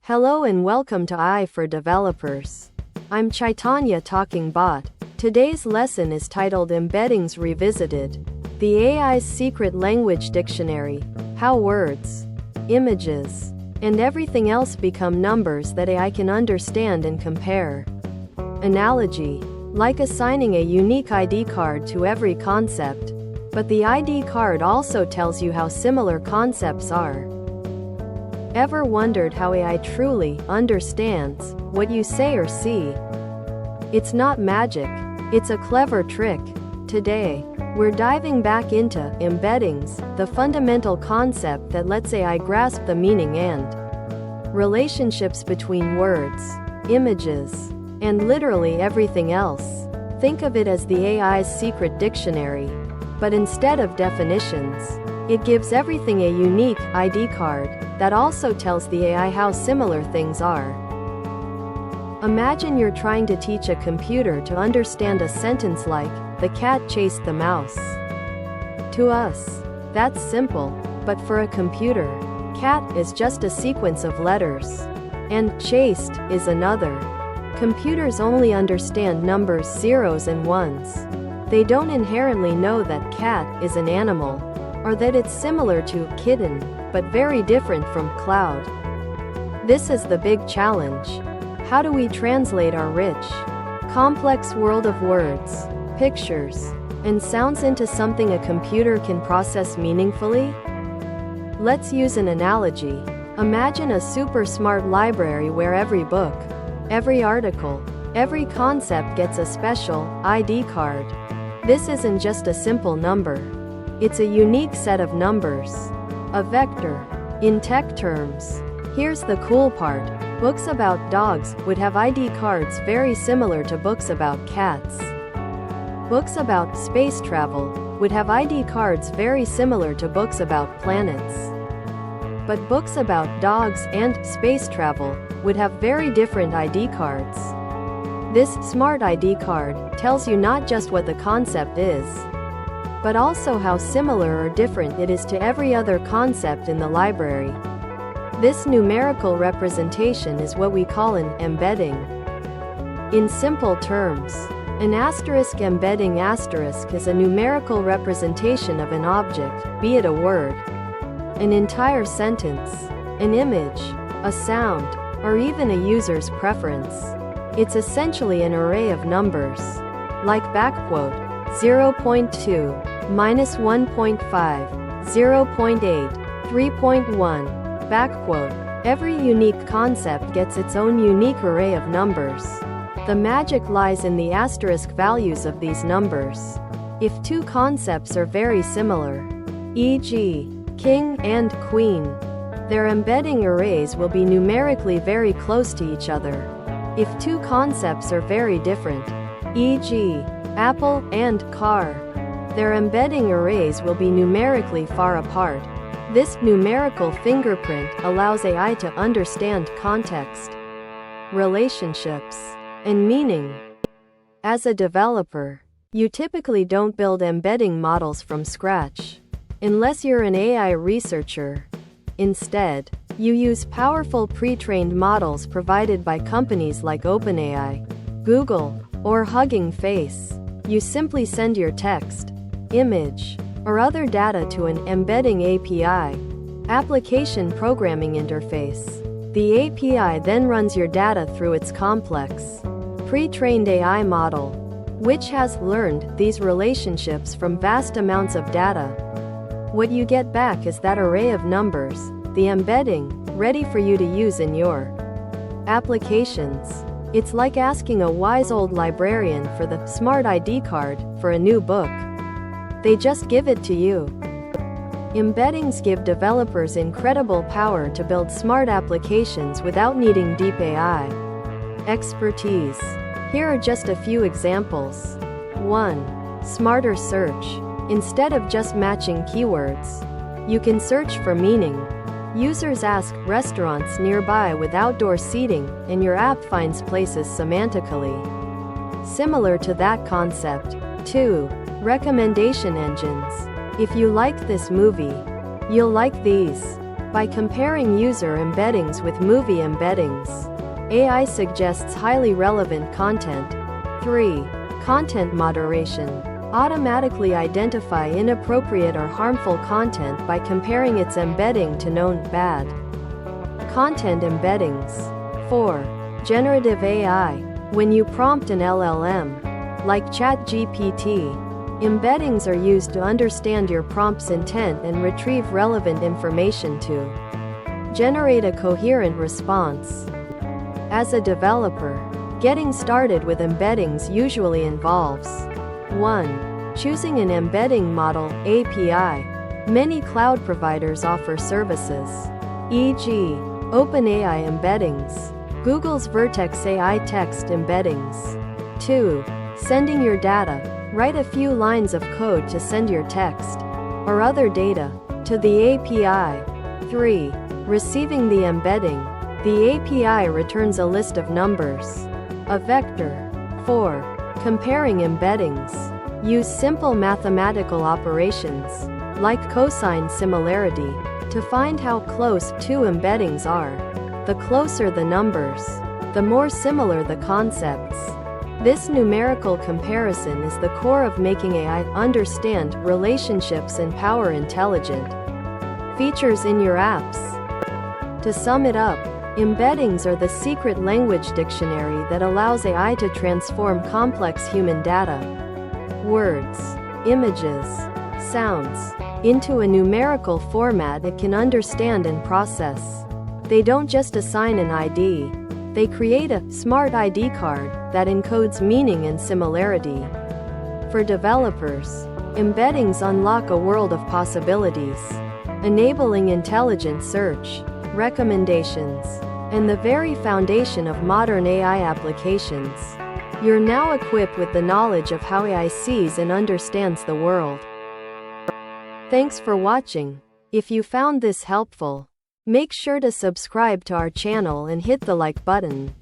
Hello and welcome to AI for Developers. I'm Chaitanya talking bot. Today's lesson is titled Embeddings Revisited, the AI's secret language dictionary, how words, images, and everything else become numbers that AI can understand and compare. Analogy: like assigning a unique ID card to every concept, but the ID card also tells you how similar concepts are. Ever wondered how AI truly understands what you say or see? It's not magic, it's a clever trick. Today, we're diving back into embeddings, the fundamental concept that lets AI grasp the meaning and relationships between words, images, and literally everything else. Think of it as the AI's secret dictionary, but instead of definitions, it gives everything a unique ID card that also tells the AI how similar things are. Imagine you're trying to teach a computer to understand a sentence like, "The cat chased the mouse." To us, that's simple, but for a computer, cat is just a sequence of letters, and chased is another. Computers only understand numbers, zeros and ones. They don't inherently know that cat is an animal, or that it's similar to kitten, but very different from cloud. This is the big challenge. How do we translate our rich, complex world of words, pictures, and sounds into something a computer can process meaningfully? Let's use an analogy. Imagine a super smart library where every book, every article, every concept gets a special ID card. This isn't just a simple number. It's a unique set of numbers, a vector. In tech terms, here's the cool part: books about dogs would have ID cards very similar to books about cats. Books about space travel would have ID cards very similar to books about planets. But books about dogs and space travel would have very different ID cards. This smart ID card tells you not just what the concept is, but also how similar or different it is to every other concept in the library. This numerical representation is what we call an embedding. In simple terms, an asterisk embedding asterisk is a numerical representation of an object, be it a word, an entire sentence, an image, a sound, or even a user's preference. It's essentially an array of numbers, like backquote, 0.2, -1.5, 0.8, 3.1, backquote. Every unique concept gets its own unique array of numbers. The magic lies in the asterisk values of these numbers. If two concepts are very similar, e.g., king and queen, their embedding arrays will be numerically very close to each other. If two concepts are very different, e.g., apple and car, their embedding arrays will be numerically far apart. This numerical fingerprint allows AI to understand context, relationships, and meaning. As a developer, you typically don't build embedding models from scratch, unless you're an AI researcher. Instead, you use powerful pre-trained models provided by companies like OpenAI, Google, or Hugging Face. You simply send your text, image, or other data to an embedding API, application programming interface. The API then runs your data through its complex, pre-trained AI model, which has learned these relationships from vast amounts of data. What you get back is that array of numbers, the embedding, ready for you to use in your applications. It's like asking a wise old librarian for the smart ID card for a new book. They just give it to you. Embeddings give developers incredible power to build smart applications without needing deep AI expertise. Here are just a few examples. 1. Smarter search. Instead of just matching keywords, you can search for meaning. Users ask restaurants nearby with outdoor seating, and your app finds places semantically similar to that concept. 2. Recommendation engines. If you liked this movie, you'll like these. By comparing user embeddings with movie embeddings, AI suggests highly relevant content. 3. Content moderation. Automatically identify inappropriate or harmful content by comparing its embedding to known bad content embeddings. 4. Generative AI. When you prompt an LLM, like ChatGPT, embeddings are used to understand your prompt's intent and retrieve relevant information to generate a coherent response. As a developer, getting started with embeddings usually involves 1. Choosing an embedding model (API). Many cloud providers offer services, e.g., OpenAI embeddings, Google's Vertex AI text embeddings. 2. Sending your data. Write a few lines of code to send your text or other data to the API. 3. Receiving the embedding. The API returns a list of numbers, a vector. 4. Comparing embeddings. Use simple mathematical operations, like cosine similarity, to find how close two embeddings are. The closer the numbers, the more similar the concepts. This numerical comparison is the core of making AI understand relationships and power intelligent features in your apps. To sum it up, embeddings are the secret language dictionary that allows AI to transform complex human data, words, images, sounds, into a numerical format it can understand and process. They don't just assign an ID, they create a smart ID card that encodes meaning and similarity. For developers, embeddings unlock a world of possibilities, enabling intelligent search, recommendations, and the very foundation of modern AI applications. You're now equipped with the knowledge of how AI sees and understands the world. Thanks for watching. If you found this helpful, make sure to subscribe to our channel and hit the like button.